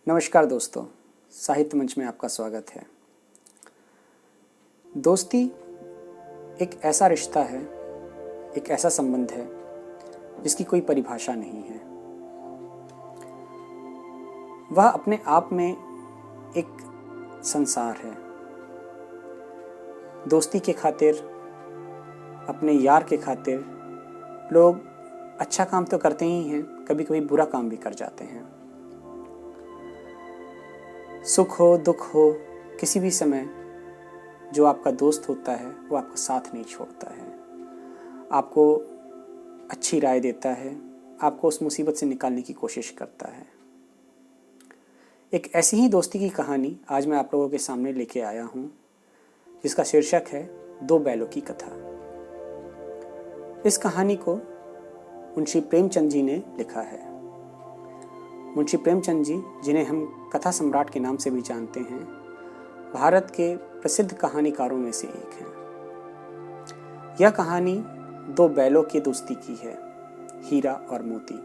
नमस्कार दोस्तों, साहित्य मंच में आपका स्वागत है। दोस्ती एक ऐसा रिश्ता है, एक ऐसा संबंध है जिसकी कोई परिभाषा नहीं है। वह अपने आप में एक संसार है। दोस्ती के खातिर, अपने यार के खातिर लोग अच्छा काम तो करते ही हैं, कभी कभी बुरा काम भी कर जाते हैं। सुख हो दुख हो, किसी भी समय जो आपका दोस्त होता है वो आपका साथ नहीं छोड़ता है, आपको अच्छी राय देता है, आपको उस मुसीबत से निकालने की कोशिश करता है। एक ऐसी ही दोस्ती की कहानी आज मैं आप लोगों के सामने लेके आया हूँ, जिसका शीर्षक है दो बैलों की कथा। इस कहानी को मुंशी प्रेमचंद जी ने लिखा है। मुंशी प्रेमचंद जी, जिन्हें हम कथा सम्राट के नाम से भी जानते हैं, भारत के प्रसिद्ध कहानीकारों में से एक हैं। यह कहानी दो बैलों की दोस्ती की है, हीरा और मोती।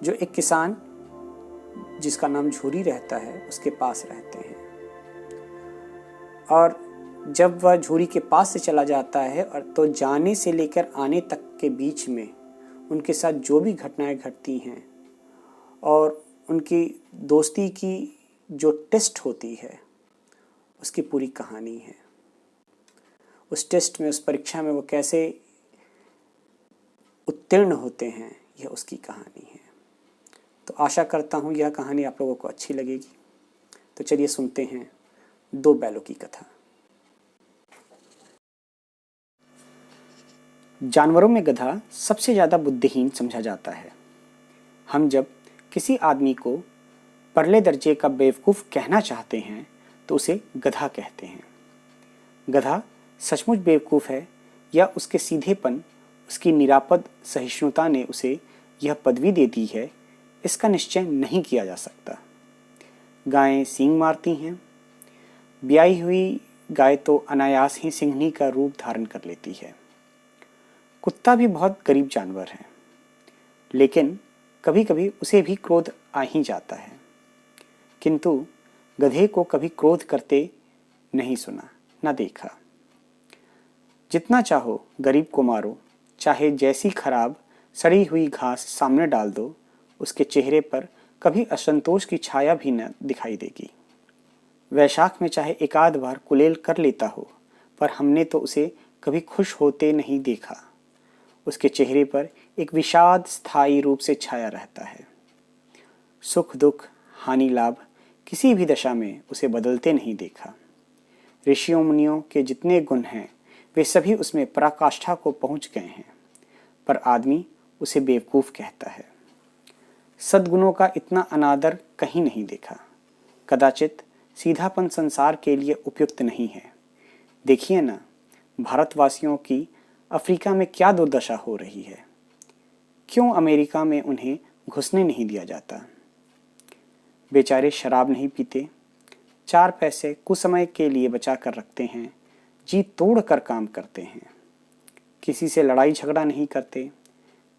जो एक किसान जिसका नाम झूरी रहता है, उसके पास रहते हैं। और जब वह झूरी के पास से चला जाता है और तो जाने से लेकर आने तक के बीच में उनके साथ जो भी घटनाएं घटती हैं और उनकी दोस्ती की जो टेस्ट होती है, उसकी पूरी कहानी है। उस टेस्ट में, उस परीक्षा में वो कैसे उत्तीर्ण होते हैं, यह उसकी कहानी है। तो आशा करता हूँ यह कहानी आप लोगों को अच्छी लगेगी। तो चलिए सुनते हैं दो बैलों की कथा। जानवरों में गधा सबसे ज़्यादा बुद्धिहीन समझा जाता है। हम जब किसी आदमी को परले दर्जे का बेवकूफ़ कहना चाहते हैं तो उसे गधा कहते हैं। गधा सचमुच बेवकूफ़ है या उसके सीधेपन, उसकी निरापद सहिष्णुता ने उसे यह पदवी दे दी है, इसका निश्चय नहीं किया जा सकता। गायें सींग मारती हैं। ब्याई हुई गाय तो अनायास ही सिंहनी का रूप धारण कर लेती है। कुत्ता भी बहुत गरीब जानवर है, लेकिन कभी कभी उसे भी क्रोध आ ही जाता है। किंतु गधे को कभी क्रोध करते नहीं सुना, न देखा। जितना चाहो गरीब को मारो, चाहे जैसी खराब सड़ी हुई घास सामने डाल दो, उसके चेहरे पर कभी असंतोष की छाया भी न दिखाई देगी। वैशाख में चाहे एक आध बार कुलेल कर लेता हो, पर हमने तो उसे कभी खुश होते नहीं देखा। उसके चेहरे पर एक विषाद स्थायी रूप से छाया रहता है। सुख दुख, हानि लाभ, किसी भी दशा में उसे बदलते नहीं देखा। ऋषियों मुनियों के जितने गुण हैं, वे सभी उसमें पराकाष्ठा को पहुंच गए हैं, पर आदमी उसे बेवकूफ़ कहता है। सद्गुणों का इतना अनादर कहीं नहीं देखा। कदाचित सीधापन संसार के लिए उपयुक्त नहीं है। देखिए ना, भारतवासियों की अफ्रीका में क्या दुर्दशा हो रही है। क्यों अमेरिका में उन्हें घुसने नहीं दिया जाता। बेचारे शराब नहीं पीते, 4 पैसे कुछ समय के लिए बचा कर रखते हैं, जी तोड़ कर काम करते हैं। किसी से लड़ाई झगड़ा नहीं करते,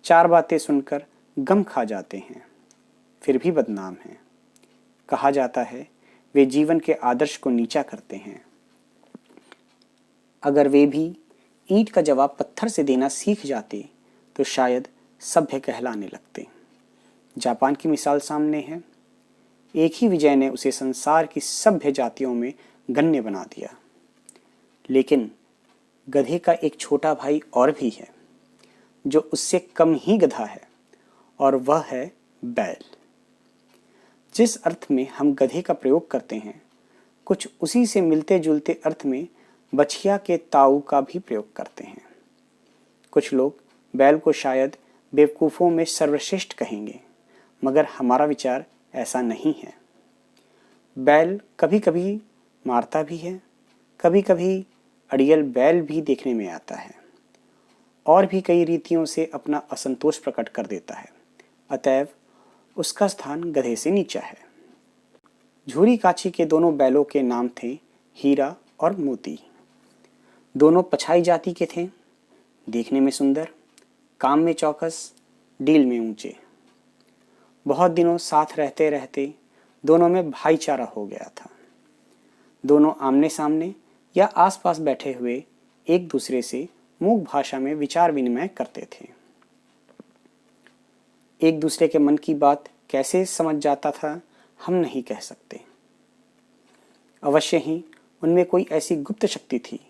4 बातें सुनकर गम खा जाते हैं, फिर भी बदनाम हैं। कहा जाता है वे जीवन के आदर्श को नीचा करते हैं। अगर वे भी ईंट का जवाब पत्थर से देना सीख जाते तो शायद सभ्य कहलाने लगते। जापान की मिसाल सामने है। एक ही विजय ने उसे संसार की सभ्य जातियों में गण्य बना दिया। लेकिन गधे का एक छोटा भाई और भी है, जो उससे कम ही गधा है, और वह है बैल। जिस अर्थ में हम गधे का प्रयोग करते हैं, कुछ उसी से मिलते जुलते अर्थ में बछिया के ताऊ का भी प्रयोग करते हैं। कुछ लोग बैल को शायद बेवकूफ़ों में सर्वश्रेष्ठ कहेंगे, मगर हमारा विचार ऐसा नहीं है। बैल कभी कभी मारता भी है, कभी कभी अड़ियल बैल भी देखने में आता है, और भी कई रीतियों से अपना असंतोष प्रकट कर देता है। अतएव उसका स्थान गधे से नीचा है। झूरी काछी के दोनों बैलों के नाम थे हीरा और मोती। दोनों पछाई जाति के थे, देखने में सुंदर, काम में चौकस, डील में ऊंचे। बहुत दिनों साथ रहते रहते दोनों में भाईचारा हो गया था। दोनों आमने सामने या आसपास बैठे हुए एक दूसरे से मूक भाषा में विचार विनिमय करते थे। एक दूसरे के मन की बात कैसे समझ जाता था हम नहीं कह सकते। अवश्य ही उनमें कोई ऐसी गुप्त शक्ति थी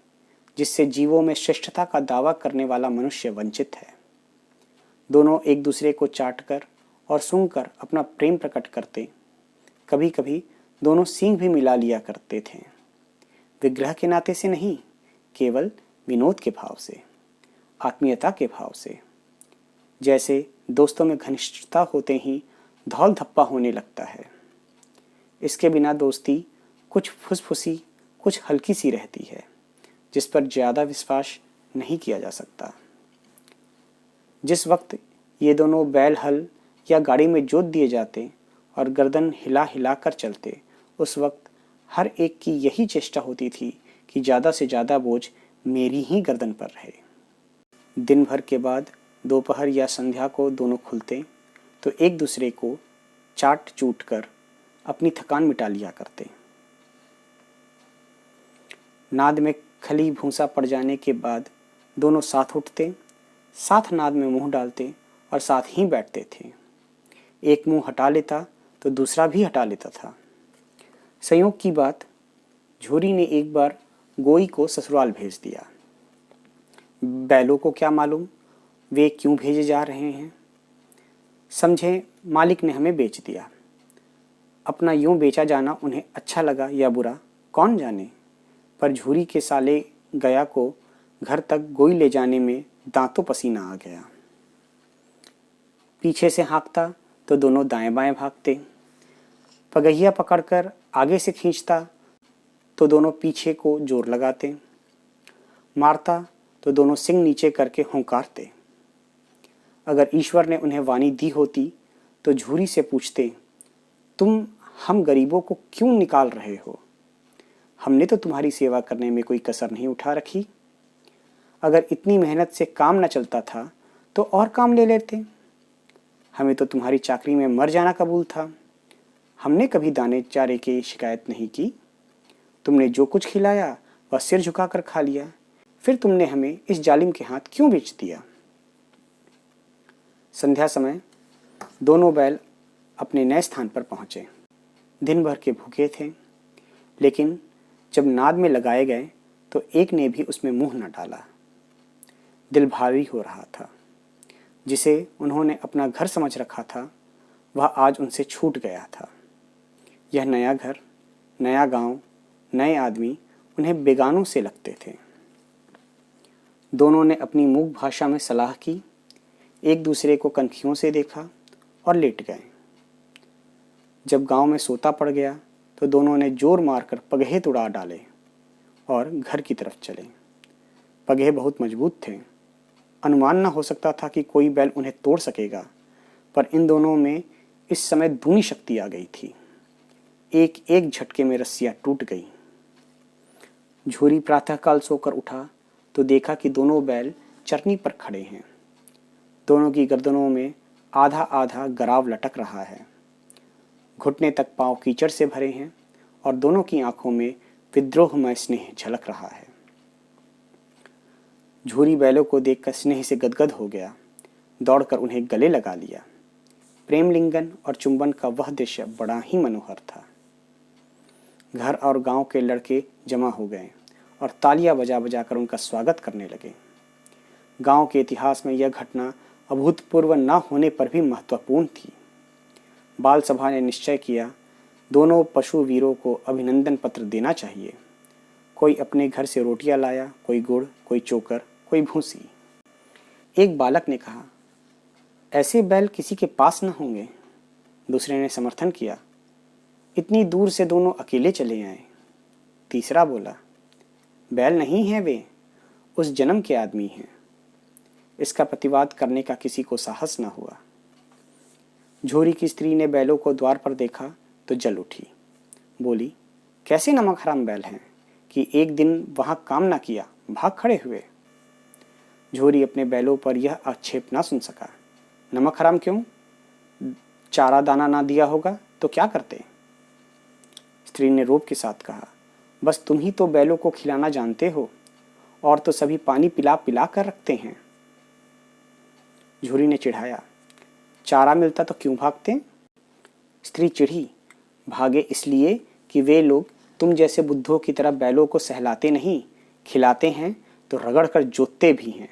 जिससे जीवों में श्रेष्ठता का दावा करने वाला मनुष्य वंचित है। दोनों एक दूसरे को चाटकर और सूंघकर अपना प्रेम प्रकट करते। कभी कभी दोनों सींग भी मिला लिया करते थे, विग्रह के नाते से नहीं, केवल विनोद के भाव से, आत्मीयता के भाव से। जैसे दोस्तों में घनिष्ठता होते ही धौल धप्पा होने लगता है। इसके बिना दोस्ती कुछ फुसफुसी, कुछ हल्की सी रहती है, जिस पर ज़्यादा विश्वास नहीं किया जा सकता। जिस वक्त ये दोनों बैल हल या गाड़ी में जोत दिए जाते और गर्दन हिला हिला कर चलते, उस वक्त हर एक की यही चेष्टा होती थी कि ज़्यादा से ज़्यादा बोझ मेरी ही गर्दन पर रहे। दिन भर के बाद दोपहर या संध्या को दोनों खुलते तो एक दूसरे को चाट चूट कर अपनी थकान मिटा लिया करते। नाद में खली भूसा पड़ जाने के बाद दोनों साथ उठते, साथ नाद में मुंह डालते और साथ ही बैठते थे। एक मुंह हटा लेता तो दूसरा भी हटा लेता था। संयोग की बात, झोरी ने एक बार गोई को ससुराल भेज दिया। बैलों को क्या मालूम वे क्यों भेजे जा रहे हैं। समझे मालिक ने हमें बेच दिया। अपना यूं बेचा जाना उन्हें अच्छा लगा या बुरा कौन जाने, पर झूरी के साले गया को घर तक गोई ले जाने में दांतों पसीना आ गया। पीछे से हाँकता तो दोनों दाएं बाएं भागते, पगहिया पकड़कर आगे से खींचता तो दोनों पीछे को जोर लगाते, मारता तो दोनों सिंग नीचे करके हुंकारते। अगर ईश्वर ने उन्हें वाणी दी होती तो झूरी से पूछते, तुम हम गरीबों को क्यों निकाल रहे हो? हमने तो तुम्हारी सेवा करने में कोई कसर नहीं उठा रखी। अगर इतनी मेहनत से काम न चलता था तो और काम ले लेते। हमें तो तुम्हारी चाकरी में मर जाना कबूल था। हमने कभी दाने चारे की शिकायत नहीं की। तुमने जो कुछ खिलाया वह सिर झुकाकर खा लिया, फिर तुमने हमें इस जालिम के हाथ क्यों बेच दिया? संध्या समय दोनों बैल अपने नए स्थान पर पहुंचे। दिन भर के भूखे थे, लेकिन जब नाद में लगाए गए तो एक ने भी उसमें मुंह न डाला। दिल भारी हो रहा था। जिसे उन्होंने अपना घर समझ रखा था वह आज उनसे छूट गया था। यह नया घर, नया गांव, नए आदमी उन्हें बेगानों से लगते थे। दोनों ने अपनी मूक भाषा में सलाह की, एक दूसरे को कनखियों से देखा और लेट गए। जब गांव में सोता पड़ गया तो दोनों ने जोर मारकर पगहे तुड़ा डाले और घर की तरफ चले। पगहे बहुत मजबूत थे। अनुमान न हो सकता था कि कोई बैल उन्हें तोड़ सकेगा, पर इन दोनों में इस समय दूनी शक्ति आ गई थी। एक एक झटके में रस्सियां टूट गई। झूरी प्रातःकाल सोकर उठा तो देखा कि दोनों बैल चरनी पर खड़े हैं। दोनों की गर्दनों में आधा आधा गराव लटक रहा है। घुटने तक पांव कीचड़ से भरे हैं और दोनों की आंखों में विद्रोहमय स्नेह झलक रहा है। झूरी बैलों को देखकर स्नेह से गदगद हो गया, दौड़कर उन्हें गले लगा लिया। प्रेम लिंगन और चुंबन का वह दृश्य बड़ा ही मनोहर था। घर और गांव के लड़के जमा हो गए और तालियां बजा बजा कर उनका स्वागत करने लगे। गांव के इतिहास में यह घटना अभूतपूर्व न होने पर भी महत्वपूर्ण थी। बाल सभा ने निश्चय किया, दोनों पशु वीरों को अभिनंदन पत्र देना चाहिए। कोई अपने घर से रोटियां लाया, कोई गुड़, कोई चोकर, कोई भूसी। एक बालक ने कहा, ऐसे बैल किसी के पास न होंगे। दूसरे ने समर्थन किया, इतनी दूर से दोनों अकेले चले आए। तीसरा बोला, बैल नहीं है वे, उस जन्म के आदमी हैं। इसका प्रतिवाद करने का किसी को साहस न हुआ। झोरी की स्त्री ने बैलों को द्वार पर देखा तो जल उठी। बोली, कैसे नमक हराम बैल हैं कि एक दिन वहां काम ना किया, भाग खड़े हुए। झोरी अपने बैलों पर यह आक्षेप ना सुन सका। नमक हराम क्यों? चारा दाना ना दिया होगा तो क्या करते? स्त्री ने रोब के साथ कहा, बस तुम ही तो बैलों को खिलाना जानते हो, और तो सभी पानी पिला पिला कर रखते हैं। झूरी ने चिढ़ाया, चारा मिलता तो क्यों भागते? स्त्री चिढ़ी, भागे इसलिए कि वे लोग तुम जैसे बुद्धों की तरह बैलों को सहलाते नहीं, खिलाते हैं तो रगड़ कर जोतते भी हैं।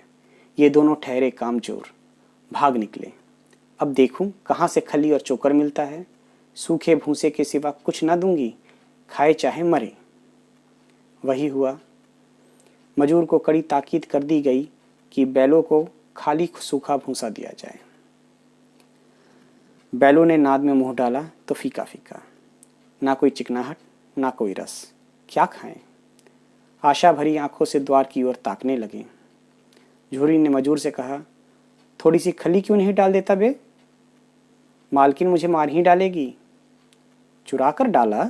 ये दोनों ठहरे कामचोर, भाग निकले। अब देखूं कहाँ से खली और चोकर मिलता है। सूखे भूसे के सिवा कुछ ना दूंगी, खाए चाहे मरे। वही हुआ। मजूर को कड़ी ताकीद कर दी गई कि बैलों को खाली सूखा भूसा दिया जाए। बैलों ने नाद में मुंह डाला तो फीका फीका, ना कोई चिकनाहट ना कोई रस। क्या खाएं? आशा भरी आंखों से द्वार की ओर ताकने लगे। झूरी ने मजूर से कहा, थोड़ी सी खली क्यों नहीं डाल देता बे? मालकिन मुझे मार ही डालेगी। चुरा कर डाला?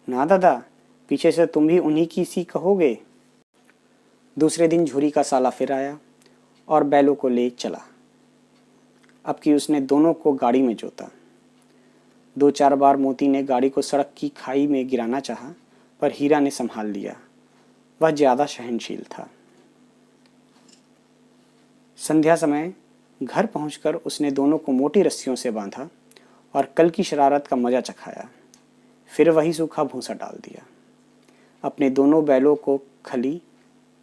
ना दादा, पीछे से तुम भी उन्हीं की सी कहोगे। दूसरे दिन झूरी का साला फिर आया और बैलों को ले चला। अब कि उसने दोनों को गाड़ी में जोता। 2-4 बार मोती ने गाड़ी को सड़क की खाई में गिराना चाहा, पर हीरा ने संभाल लिया। वह ज्यादा सहनशील था। संध्या समय घर पहुंचकर उसने दोनों को मोटी रस्सियों से बांधा और कल की शरारत का मजा चखाया। फिर वही सूखा भूसा डाल दिया। अपने दोनों बैलों को खली,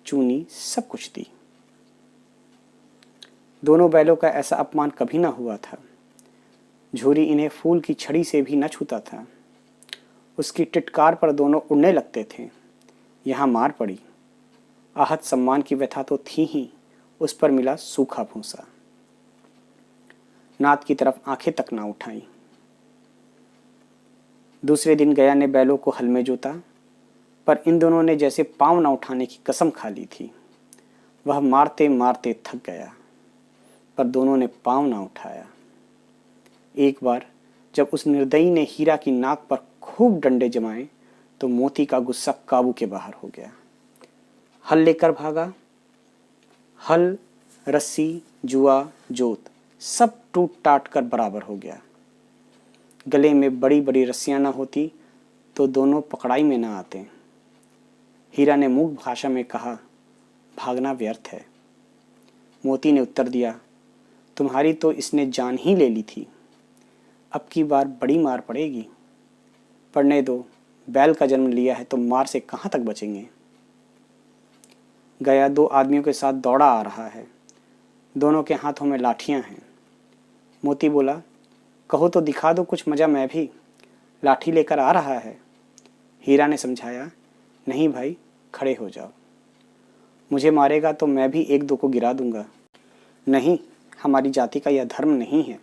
चूनी सब कुछ दी। दोनों बैलों का ऐसा अपमान कभी ना हुआ था। झूरी इन्हें फूल की छड़ी से भी न छूता था। उसकी टिटकार पर दोनों उड़ने लगते थे। यहाँ मार पड़ी। आहत सम्मान की व्यथा तो थी ही, उस पर मिला सूखा भूसा। नाद की तरफ आंखें तक ना उठाई। दूसरे दिन गया ने बैलों को हल में जोता, पर इन दोनों ने जैसे पांव न उठाने की कसम खा ली थी। वह मारते मारते थक गया, पर दोनों ने पांव ना उठाया। एक बार जब उस निर्दयी ने हीरा की नाक पर खूब डंडे जमाए तो मोती का गुस्सा काबू के बाहर हो गया। हल लेकर भागा। हल, रस्सी, जुआ, जोत सब टूट टाट कर बराबर हो गया। गले में बड़ी बड़ी रस्सियां ना होती तो दोनों पकड़ाई में ना आते। हीरा ने मूक भाषा में कहा, भागना व्यर्थ है। मोती ने उत्तर दिया, तुम्हारी तो इसने जान ही ले ली थी। अब की बार बड़ी मार पड़ेगी। पड़ने दो, बैल का जन्म लिया है तो मार से कहाँ तक बचेंगे। गया 2 आदमियों के साथ दौड़ा आ रहा है। दोनों के हाथों में लाठियां हैं। मोती बोला, कहो तो दिखा दो कुछ मजा, मैं भी लाठी लेकर आ रहा है। हीरा ने समझाया, नहीं भाई, खड़े हो जाओ। मुझे मारेगा तो मैं भी 1-2 को गिरा दूंगा। नहीं, हमारी जाति का यह धर्म नहीं है।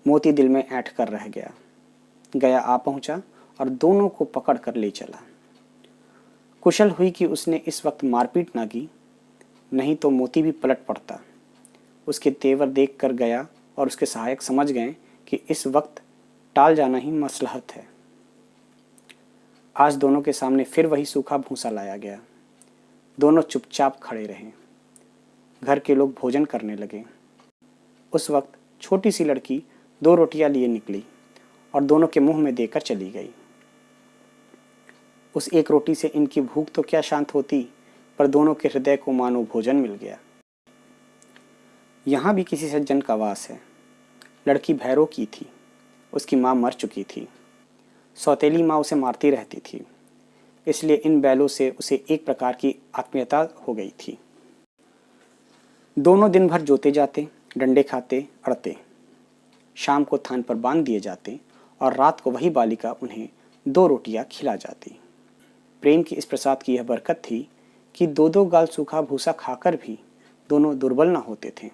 मोती दिल में ऐंठ कर रह गया। गया आ पहुंचा और दोनों को पकड़ कर ले चला। कुशल हुई कि उसने इस वक्त मारपीट ना की, नहीं तो मोती भी पलट पड़ता। उसके तेवर देख कर गया और उसके सहायक समझ गए कि इस वक्त टाल जाना ही मसलहत है। आज दोनों के सामने फिर वही सूखा भूसा लाया गया। दोनों चुपचाप खड़े रहे। घर के लोग भोजन करने लगे। उस वक्त छोटी सी लड़की 2 रोटियां लिए निकली और दोनों के मुंह में देकर चली गई। उस एक रोटी से इनकी भूख तो क्या शांत होती, पर दोनों के हृदय को मानो भोजन मिल गया। यहाँ भी किसी सज्जन का वास है। लड़की भैरों की थी। उसकी माँ मर चुकी थी। सौतेली माँ उसे मारती रहती थी, इसलिए इन बैलों से उसे एक प्रकार की आत्मीयता हो गई थी। दोनों दिन भर जोते जाते, डंडे खाते, अड़ते। शाम को थान पर बांध दिए जाते और रात को वही बालिका उन्हें 2 रोटियां खिला जाती। प्रेम की इस प्रसाद की यह बरकत थी कि 2-2 गाल सूखा भूसा खाकर भी दोनों दुर्बल न होते थे,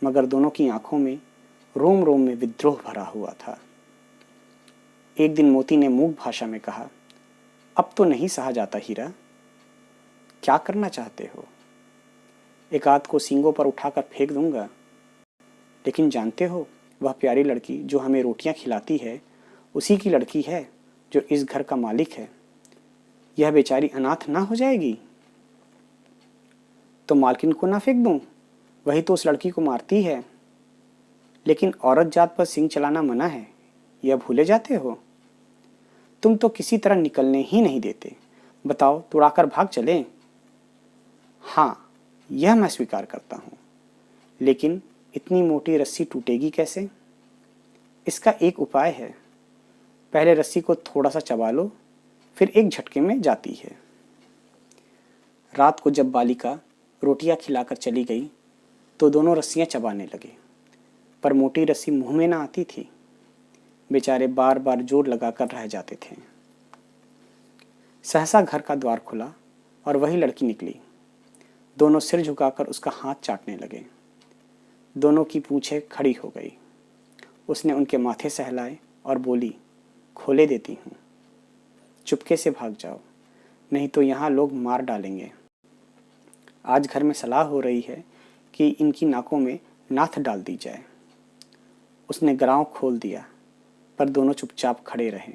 मगर दोनों की आंखों में रोम रोम में विद्रोह भरा हुआ था। एक दिन मोती ने मूक भाषा में कहा, अब तो नहीं सहा जाता हीरा, क्या करना चाहते हो? एक आध को सींगों पर उठाकर फेंक दूंगा, लेकिन जानते हो वह प्यारी लड़की जो हमें रोटियां खिलाती है उसी की लड़की है जो इस घर का मालिक है। यह बेचारी अनाथ ना हो जाएगी? तो मालकिन को ना फेंक दूं? वही तो उस लड़की को मारती है। लेकिन औरत जात पर सिंग चलाना मना है, यह भूले जाते हो? तुम तो किसी तरह निकलने ही नहीं देते। बताओ, तुड़ाकर भाग चलें? हाँ, यह मैं स्वीकार करता हूँ, लेकिन इतनी मोटी रस्सी टूटेगी कैसे? इसका एक उपाय है। पहले रस्सी को थोड़ा सा चबा लो, फिर एक झटके में जाती है। रात को जब बालिका रोटियां खिलाकर चली गई तो दोनों रस्सियां चबाने लगे, पर मोटी रस्सी मुंह में ना आती थी। बेचारे बार बार जोर लगाकर रह जाते थे। सहसा घर का द्वार खुला और वही लड़की निकली। दोनों सिर झुकाकर उसका हाथ चाटने लगे। दोनों की पूंछें खड़ी हो गई। उसने उनके माथे सहलाए और बोली, खोले देती हूँ, चुपके से भाग जाओ, नहीं तो यहाँ लोग मार डालेंगे। आज घर में सलाह हो रही है कि इनकी नाकों में नाथ डाल दी जाए। उसने गराव खोल दिया, पर दोनों चुपचाप खड़े रहे।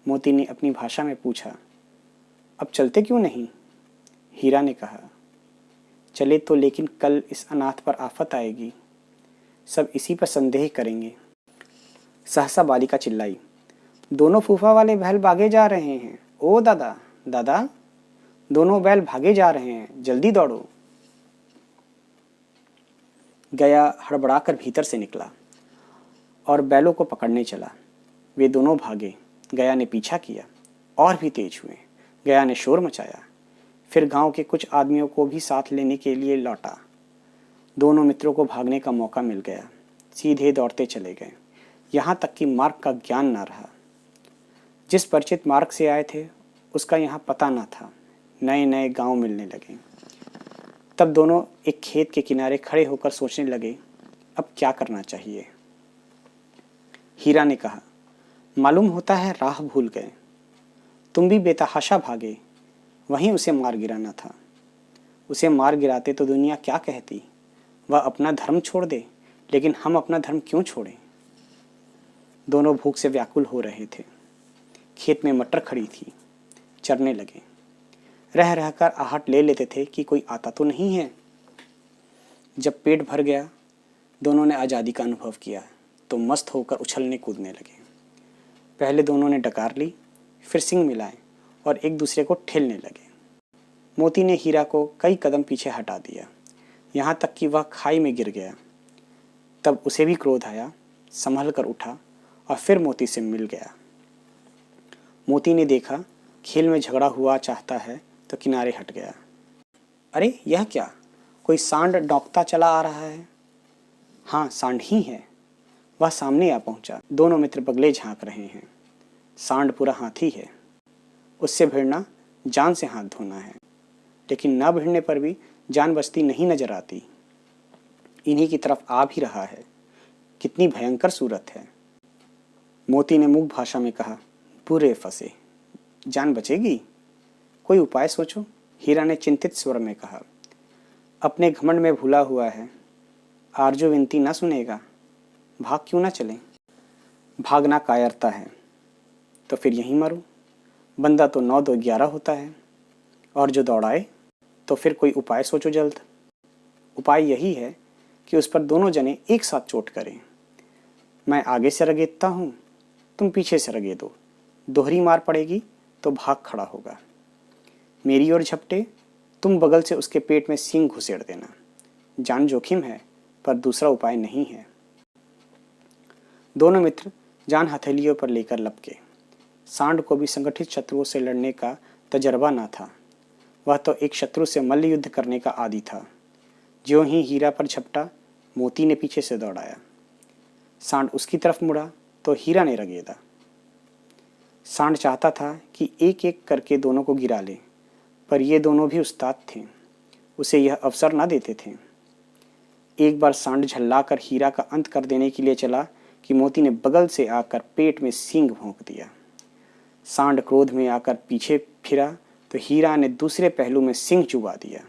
मोती ने अपनी भाषा में पूछा, अब चलते क्यों नहीं? हीरा ने कहा, चले तो, लेकिन कल इस अनाथ पर आफत आएगी, सब इसी पर संदेह करेंगे। सहसा बालिका चिल्लाई, दोनों फूफा वाले बैल भागे जा रहे हैं। ओ दादा, दादा, दोनों बैल भागे जा रहे हैं, जल्दी दौड़ो। गया हड़बड़ाकर भीतर से निकला और बैलों को पकड़ने चला। वे दोनों भागे। गया ने पीछा किया और भी तेज हुए। गया ने शोर मचाया, फिर गांव के कुछ आदमियों को भी साथ लेने के लिए लौटा। दोनों मित्रों को भागने का मौका मिल गया। सीधे दौड़ते चले गए, यहाँ तक कि मार्ग का ज्ञान न रहा। जिस परिचित मार्ग से आए थे उसका यहाँ पता न था। नए नए गांव मिलने लगे। तब दोनों एक खेत के किनारे खड़े होकर सोचने लगे, अब क्या करना चाहिए। हीरा ने कहा, मालूम होता है राह भूल गए। तुम भी बेतहाशा भागे, वहीं उसे मार गिराना था। उसे मार गिराते तो दुनिया क्या कहती? वह अपना धर्म छोड़ दे, लेकिन हम अपना धर्म क्यों छोड़ें? दोनों भूख से व्याकुल हो रहे थे। खेत में मटर खड़ी थी, चरने लगे। रह रहकर आहट ले लेते थे कि कोई आता तो नहीं है। जब पेट भर गया, दोनों ने आज़ादी का अनुभव किया तो मस्त होकर उछलने कूदने लगे। पहले दोनों ने डकार ली, फिर सींग मिलाए और एक दूसरे को ठेलने लगे। मोती ने हीरा को कई कदम पीछे हटा दिया, यहाँ तक कि वह खाई में गिर गया। तब उसे भी क्रोध आया, संभल कर उठा और फिर मोती से मिल गया। मोती ने देखा खेल में झगड़ा हुआ चाहता है तो किनारे हट गया। अरे यह क्या, कोई सांड डौंकता चला आ रहा है। हाँ, सांड ही है। वह सामने आ पहुंचा। दोनों मित्र बगले झांक रहे हैं। सांड पूरा हाथी है, उससे भिड़ना जान से हाथ धोना है, लेकिन न भिड़ने पर भी जान बचती नहीं नजर आती। इन्हीं की तरफ आ भी रहा है। कितनी भयंकर सूरत है। मोती ने मूक भाषा में कहा, बुरे फंसे, जान बचेगी? कोई उपाय सोचो। हीरा ने चिंतित स्वर में कहा, अपने घमंड में भूला हुआ है, आरजू विनती ना सुनेगा, भाग क्यों ना चलें? भागना कायरता है, तो फिर यहीं मरूं। बंदा तो 9 2 11 होता है, और जो दौड़ाए तो फिर कोई उपाय सोचो जल्द। उपाय यही है कि उस पर दोनों जने एक साथ चोट करें। मैं आगे से रगेदता हूँ, तुम पीछे से रगेदो। दोहरी मार पड़ेगी तो भाग खड़ा होगा। मेरी ओर झपटे, तुम बगल से उसके पेट में सींग घुसेड़ देना। जान जोखिम है, पर दूसरा उपाय नहीं है। दोनों मित्र जान हथेलियों पर लेकर लपके। सांड को भी संगठित शत्रुओं से लड़ने का तजर्बा न था। वह तो एक शत्रु से मल्ल युद्ध करने का आदी था। ज्यों ही हीरा पर झपटा, मोती ने पीछे से दौड़ाया। सांड उसकी तरफ मुड़ा तो हीरा ने रगेदा। सांड चाहता था कि एक एक करके दोनों को गिरा ले, पर ये दोनों भी उस्ताद थे, उसे यह अवसर न देते थे। एक बार सांड झल्लाकर हीरा का अंत कर देने के लिए चला कि मोती ने बगल से आकर पेट में सींग भोंक दिया। सांड क्रोध में आकर पीछे फिरा तो हीरा ने दूसरे पहलू में सींग चुबा दिया।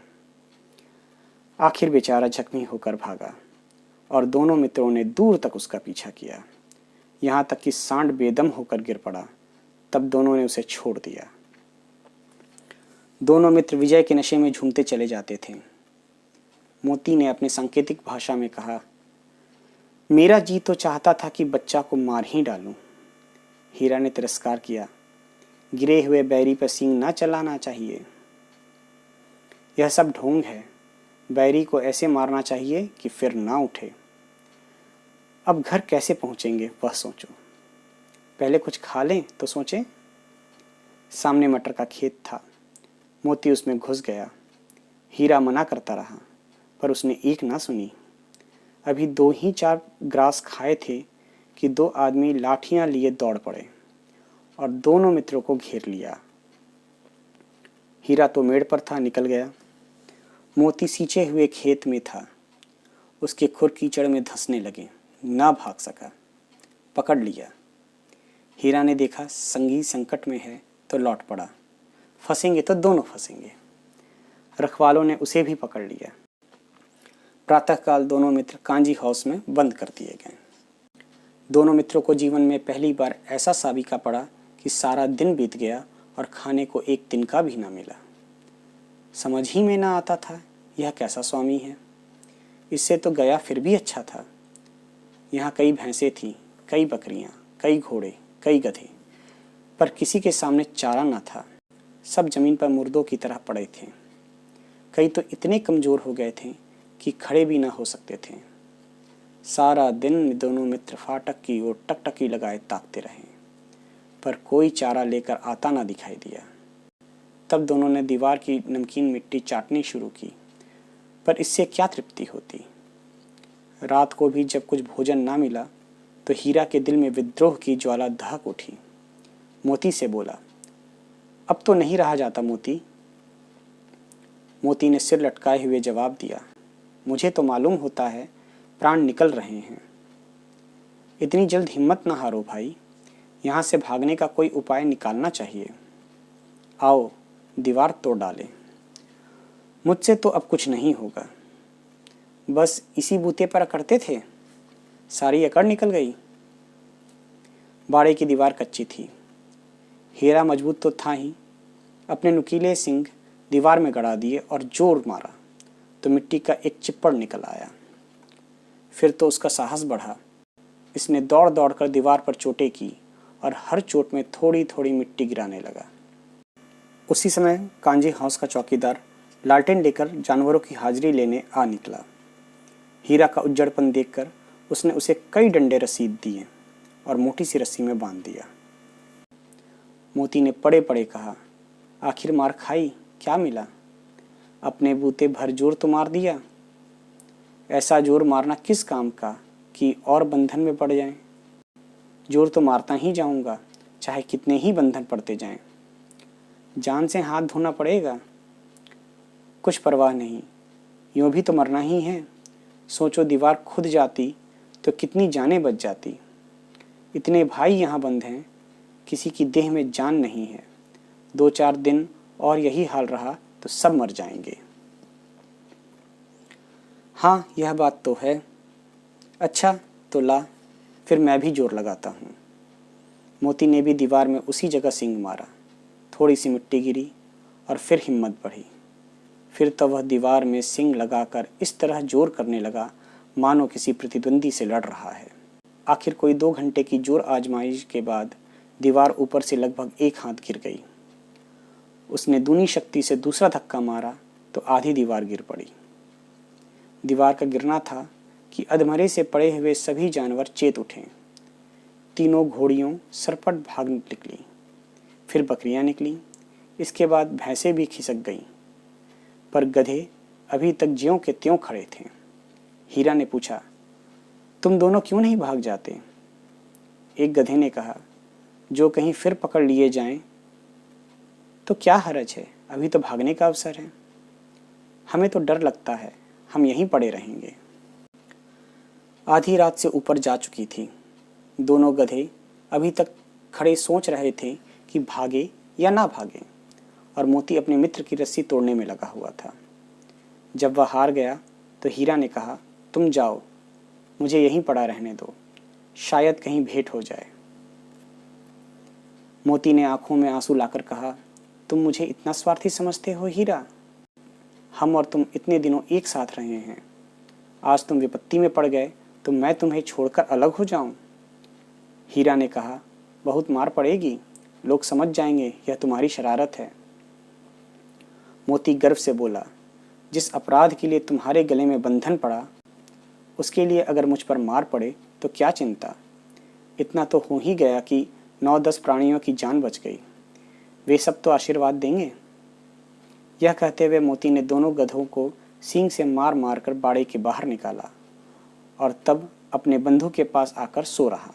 आखिर बेचारा जख्मी होकर भागा और दोनों मित्रों ने दूर तक उसका पीछा किया, यहाँ तक कि सांड बेदम होकर गिर पड़ा। तब दोनों ने उसे छोड़ दिया। दोनों मित्र विजय के नशे में झूमते चले जाते थे। मोती ने अपने सांकेतिक भाषा में कहा, मेरा जी तो चाहता था कि बच्चा को मार ही डालूं। हीरा ने तिरस्कार किया। गिरे हुए बैरी पर सींग ना चलाना चाहिए। यह सब ढोंग है। बैरी को ऐसे मारना चाहिए कि फिर ना उठे। अब घर कैसे पहुंचेंगे वह सोचो। पहले कुछ खा लें तो सोचें। सामने मटर का खेत था। मोती उसमें घुस गया। हीरा मना करता रहा, पर उसने एक ना सुनी। अभी 2 ही 4 ग्रास खाए थे कि 2 आदमी लाठियां लिए दौड़ पड़े और दोनों मित्रों को घेर लिया। हीरा तो मेड़ पर था, निकल गया। मोती सींचे हुए खेत में था। उसके खुर कीचड़ में धंसने लगे। ना भाग सका। पकड़ लिया। हीरा ने देखा संगी संकट में है तो लौट पड़ा। फंसेंगे तो दोनों फंसेंगे। रखवालों ने उसे भी पकड़ लिया। प्रातःकाल दोनों मित्र कांजी हाउस में बंद कर दिए गए। दोनों मित्रों को जीवन में पहली बार ऐसा साबिका पड़ा कि सारा दिन बीत गया और खाने को एक दिन का भी ना मिला। समझ ही में ना आता था यह कैसा स्वामी है। इससे तो गया फिर भी अच्छा था। यहाँ कई भैंसें थीं, कई बकरियाँ, कई घोड़े, कई गधे, पर किसी के सामने चारा न था। सब जमीन पर मुर्दों की तरह पड़े थे। कई तो इतने कमज़ोर हो गए थे कि खड़े भी ना हो सकते थे। सारा दिन दोनों मित्र फाटक की ओर टकटकी लगाए ताकते रहे, पर कोई चारा लेकर आता ना दिखाई दिया। तब दोनों ने दीवार की नमकीन मिट्टी चाटनी शुरू की, पर इससे क्या तृप्ति होती। रात को भी जब कुछ भोजन ना मिला तो हीरा के दिल में विद्रोह की ज्वाला दहक उठी। मोती से बोला, अब तो नहीं रहा जाता मोती। मोती ने सिर लटकाए हुए जवाब दिया, मुझे तो मालूम होता है प्राण निकल रहे हैं। इतनी जल्द हिम्मत ना हारो भाई। यहाँ से भागने का कोई उपाय निकालना चाहिए। आओ दीवार तोड़ डालें। मुझसे तो अब कुछ नहीं होगा। बस इसी बूते पर अकड़ते थे, सारी अकड़ निकल गई। बाड़े की दीवार कच्ची थी। हीरा मजबूत तो था ही। अपने नुकीले सींग दीवार में गड़ा दिए और जोर मारा तो मिट्टी का एक चिप्पड़ निकल आया। फिर तो उसका साहस बढ़ा। इसने दौड़ दौड़ कर दीवार पर चोटें की और हर चोट में थोड़ी थोड़ी मिट्टी गिराने लगा। उसी समय कांजी हाउस का चौकीदार लालटेन लेकर जानवरों की हाजिरी लेने आ निकला। हीरा का उज्जड़पन देखकर उसने उसे कई डंडे रसीद दिए और मोटी सी रस्सी में बांध दिया। मोती ने पड़े पड़े कहा, आखिर मार खाई, क्या मिला? अपने बूते भर जोर तो मार दिया। ऐसा जोर मारना किस काम का कि और बंधन में पड़ जाएं। जोर तो मारता ही जाऊंगा, चाहे कितने ही बंधन पड़ते जाएं। जान से हाथ धोना पड़ेगा। कुछ परवाह नहीं, यूं भी तो मरना ही है। सोचो दीवार खुद जाती तो कितनी जानें बच जाती। इतने भाई यहाँ बंद हैं, किसी की देह में जान नहीं है। 2-4 दिन और यही हाल रहा तो सब मर जाएंगे। हाँ, यह बात तो है। अच्छा तो ला, फिर मैं भी जोर लगाता हूँ। मोती ने भी दीवार में उसी जगह सींग मारा। थोड़ी सी मिट्टी गिरी और फिर हिम्मत बढ़ी। फिर तो वह दीवार में सींग लगाकर इस तरह जोर करने लगा मानो किसी प्रतिद्वंदी से लड़ रहा है। आखिर कोई 2 घंटे की जोर आजमाइश के बाद दीवार ऊपर से लगभग 1 हाथ गिर गई। उसने दूनी शक्ति से दूसरा धक्का मारा तो आधी दीवार गिर पड़ी। दीवार का गिरना था कि अधमरे से पड़े हुए सभी जानवर चेत उठे। तीनों घोड़ियों सरपट भाग निकली। फिर बकरियां निकली। इसके बाद भैंसें भी खिसक गईं, पर गधे अभी तक ज्यों के त्यों खड़े थे। हीरा ने पूछा, तुम दोनों क्यों नहीं भाग जाते? एक गधे ने कहा, जो कहीं फिर पकड़ लिए जाएं तो क्या हरज है, अभी तो भागने का अवसर है। हमें तो डर लगता है, हम यहीं पड़े रहेंगे। आधी रात से ऊपर जा चुकी थी। दोनों गधे अभी तक खड़े सोच रहे थे कि भागे या ना भागे, और मोती अपने मित्र की रस्सी तोड़ने में लगा हुआ था। जब वह हार गया तो हीरा ने कहा, तुम जाओ, मुझे यहीं पड़ा रहने दो, शायद कहीं भेंट हो जाए। मोती ने आंखों में आंसू लाकर कहा, तुम मुझे इतना स्वार्थी समझते हो हीरा? हम और तुम इतने दिनों एक साथ रहे हैं। आज तुम विपत्ति में पड़ गए तो मैं तुम्हें छोड़कर अलग हो जाऊं? हीरा ने कहा, बहुत मार पड़ेगी, लोग समझ जाएंगे यह तुम्हारी शरारत है। मोती गर्व से बोला, जिस अपराध के लिए तुम्हारे गले में बंधन पड़ा, उसके लिए अगर मुझ पर मार पड़े तो क्या चिंता। इतना तो हो ही गया कि 9-10 प्राणियों की जान बच गई, वे सब तो आशीर्वाद देंगे। यह कहते हुए मोती ने दोनों गधों को सींग से मार मार कर बाड़े के बाहर निकाला और तब अपने बंधु के पास आकर सो रहा।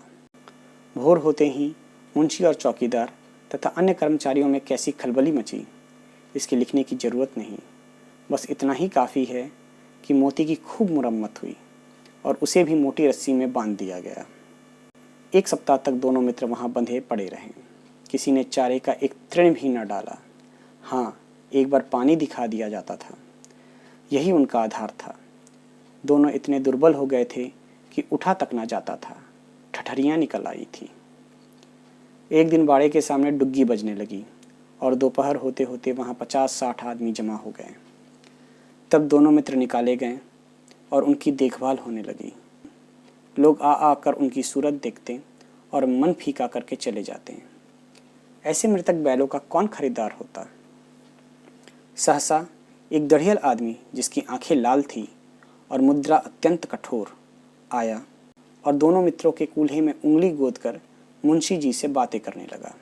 भोर होते ही मुंशी और चौकीदार तथा अन्य कर्मचारियों में कैसी खलबली मची, इसके लिखने की जरूरत नहीं। बस इतना ही काफ़ी है कि मोती की खूब मुरम्मत हुई और उसे भी मोटी रस्सी में बांध दिया गया। 1 सप्ताह तक दोनों मित्र वहाँ बंधे पड़े रहे। किसी ने चारे का एक तृण भी न डाला। हाँ, एक बार पानी दिखा दिया जाता था, यही उनका आधार था। दोनों इतने दुर्बल हो गए थे कि उठा तक ना जाता था, ठठरियाँ निकल आई थी। एक दिन बाड़े के सामने डुग्गी बजने लगी और दोपहर होते होते वहाँ 50-60 आदमी जमा हो गए। तब दोनों मित्र निकाले गए और उनकी देखभाल होने लगी। लोग आ आकर उनकी सूरत देखते और मन फीका करके चले जाते हैं। ऐसे मृतक बैलों का कौन खरीदार होता। सहसा एक दढ़ियल आदमी, जिसकी आंखें लाल थी और मुद्रा अत्यंत कठोर, आया और दोनों मित्रों के कूल्हे में उंगली गोदकर मुंशी जी से बातें करने लगा।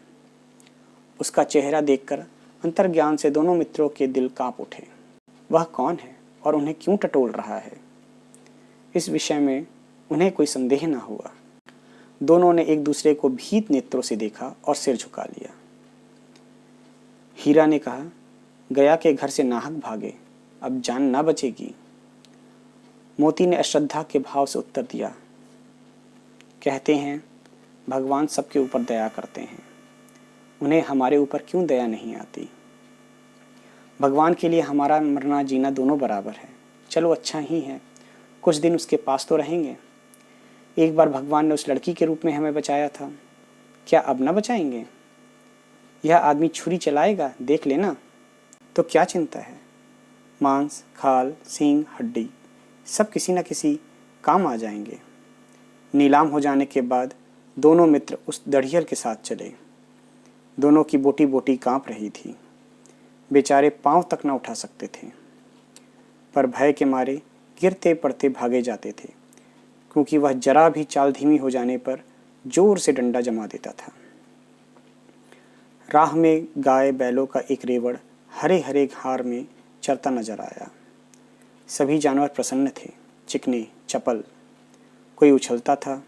उसका चेहरा देखकर अंतर्ज्ञान से दोनों मित्रों के दिल कांप उठे। वह कौन है और उन्हें क्यों टटोल रहा है, इस विषय में उन्हें कोई संदेह न हुआ। दोनों ने एक दूसरे को भीत नेत्रों से देखा और सिर झुका लिया। हीरा ने कहा, गया के घर से नाहक भागे, अब जान ना बचेगी। मोती ने अश्रद्धा के भाव से उत्तर दिया, कहते हैं भगवान सबके ऊपर दया करते हैं, उन्हें हमारे ऊपर क्यों दया नहीं आती। भगवान के लिए हमारा मरना जीना दोनों बराबर है। चलो अच्छा ही है, कुछ दिन उसके पास तो रहेंगे। एक बार भगवान ने उस लड़की के रूप में हमें बचाया था, क्या अब न बचाएंगे। यह आदमी छुरी चलाएगा, देख लेना। तो क्या चिंता है, मांस, खाल, सींग, हड्डी सब किसी न किसी काम आ जाएंगे। नीलाम हो जाने के बाद दोनों मित्र उस दढ़ियल के साथ चले। दोनों की बोटी बोटी कांप रही थी, बेचारे पांव तक न उठा सकते थे, पर भय के मारे गिरते पड़ते भागे जाते थे, क्योंकि वह जरा भी चाल धीमी हो जाने पर जोर से डंडा जमा देता था। राह में गाय बैलों का एक रेवड़ हरे हरे घार में चरता नजर आया। सभी जानवर प्रसन्न थे, चिकने, चपल। कोई उछलता था,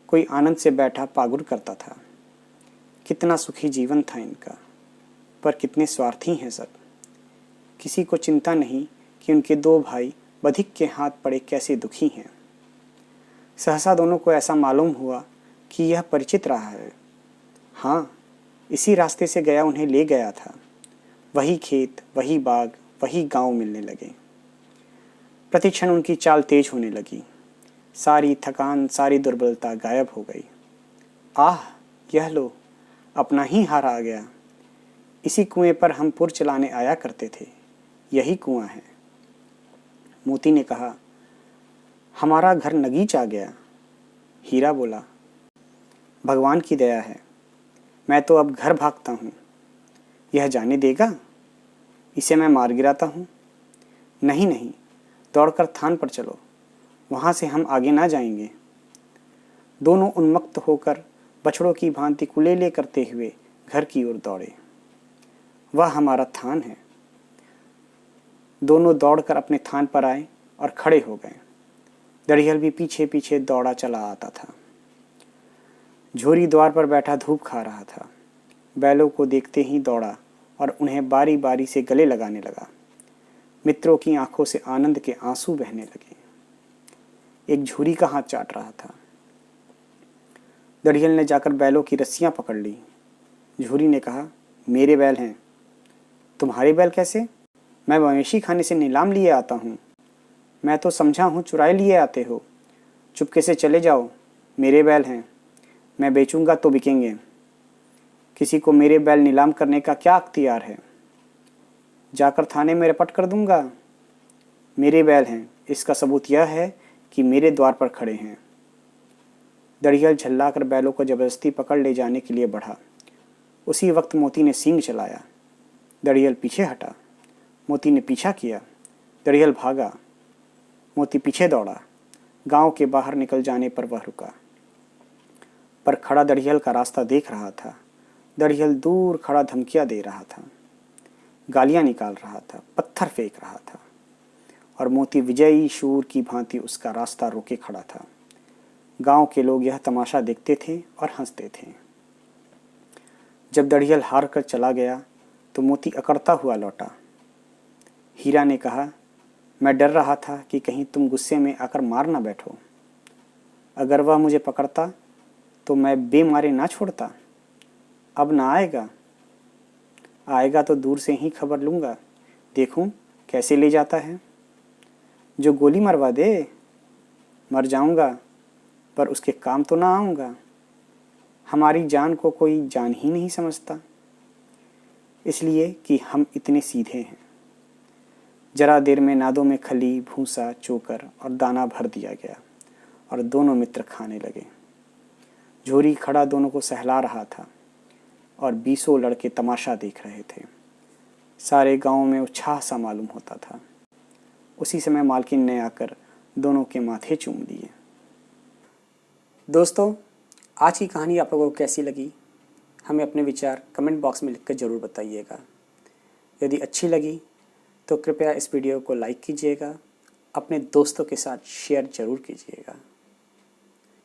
कोई आनंद से बैठा पागुर करता था। कितना सुखी जीवन था इनका, पर कितने स्वार्थी हैं सब। किसी को चिंता नहीं कि उनके 2 भाई बधिक के हाथ पड़े कैसे दुखी हैं। सहसा दोनों को ऐसा मालूम हुआ कि यह परिचित रहा है। हाँ, इसी रास्ते से गया उन्हें ले गया था। वही खेत, वही बाग, वही गांव मिलने लगे। प्रतिक्षण उनकी चाल तेज होने लगी। सारी थकान, सारी दुर्बलता गायब हो गई। आह, यह लो, अपना ही हार आ गया। इसी कुएं पर हम पुर चलाने आया करते थे, यही कुआं है। मोती ने कहा, हमारा घर नगीच आ गया। हीरा बोला, भगवान की दया है, मैं तो अब घर भागता हूँ। यह जाने देगा, इसे मैं मार गिराता हूँ। नहीं नहीं, दौड़कर थान पर चलो, वहाँ से हम आगे ना जाएंगे। दोनों उन्मत्त होकर बछड़ों की भांति कुलेले करते हुए घर की ओर दौड़े। वह हमारा थान है। दोनों दौड़कर अपने थान पर आए और खड़े हो गए। दढ़ियल भी पीछे पीछे दौड़ा चला आता था। झोरी द्वार पर बैठा धूप खा रहा था। बैलों को देखते ही दौड़ा और उन्हें बारी बारी से गले लगाने लगा। मित्रों की आंखों से आनंद के आंसू बहने लगे। एक झोरी का हाथ चाट रहा था। दढ़ियल ने जाकर बैलों की रस्सियां पकड़ ली। झोरी ने कहा, मेरे बैल हैं। तुम्हारे बैल कैसे? मैं मवेशी खाने से नीलाम लिए आता हूँ। मैं तो समझा हूँ चुराए लिए आते हो। चुपके से चले जाओ, मेरे बैल हैं। मैं बेचूंगा तो बिकेंगे। किसी को मेरे बैल नीलाम करने का क्या अख्तियार है? जाकर थाने में रपट कर दूंगा। मेरे बैल हैं, इसका सबूत यह है कि मेरे द्वार पर खड़े हैं। दड़ियल झल्लाकर बैलों को जबरदस्ती पकड़ ले जाने के लिए बढ़ा। उसी वक्त मोती ने सींग चलाया। दड़ियल पीछे हटा। मोती ने पीछा किया। दड़ियल भागा। मोती पीछे दौड़ा। गांव के बाहर निकल जाने पर वह रुका, पर खड़ा दड़ियल का रास्ता देख रहा था। दड़ियल दूर खड़ा धमकियां दे रहा था, गालियां निकाल रहा था, पत्थर फेंक रहा था, और मोती विजयी शूर की भांति उसका रास्ता रोके खड़ा था। गांव के लोग यह तमाशा देखते थे और हंसते थे। जब दड़ियल हार कर चला गया तो मोती अकड़ता हुआ लौटा। हीरा ने कहा, मैं डर रहा था कि कहीं तुम गुस्से में आकर मार ना बैठो। अगर वह मुझे पकड़ता तो मैं बेमारे ना छोड़ता। अब ना आएगा। आएगा तो दूर से ही खबर लूँगा, देखूं कैसे ले जाता है। जो गोली मरवा दे, मर जाऊँगा, पर उसके काम तो ना आऊँगा। हमारी जान को कोई जान ही नहीं समझता, इसलिए कि हम इतने सीधे हैं। जरा देर में नादों में खली, भूसा, चोकर और दाना भर दिया गया और दोनों मित्र खाने लगे। झोरी खड़ा दोनों को सहला रहा था और 20 लड़के तमाशा देख रहे थे। सारे गांव में उत्साह सा मालूम होता था। उसी समय मालकिन ने आकर दोनों के माथे चूम दिए। दोस्तों, आज की कहानी आप लोगों को कैसी लगी? हमें अपने विचार कमेंट बॉक्स में लिखकर ज़रूर बताइएगा। यदि अच्छी लगी तो कृपया इस वीडियो को लाइक कीजिएगा, अपने दोस्तों के साथ शेयर ज़रूर कीजिएगा,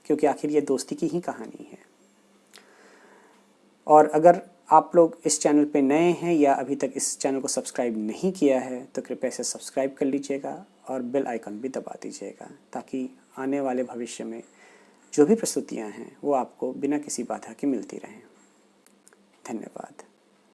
क्योंकि आखिर ये दोस्ती की ही कहानी है। और अगर आप लोग इस चैनल पे नए हैं या अभी तक इस चैनल को सब्सक्राइब नहीं किया है तो कृपया इसे सब्सक्राइब कर लीजिएगा और बेल आइकन भी दबा दीजिएगा, ताकि आने वाले भविष्य में जो भी प्रस्तुतियाँ हैं वो आपको बिना किसी बाधा के मिलती रहें। धन्यवाद।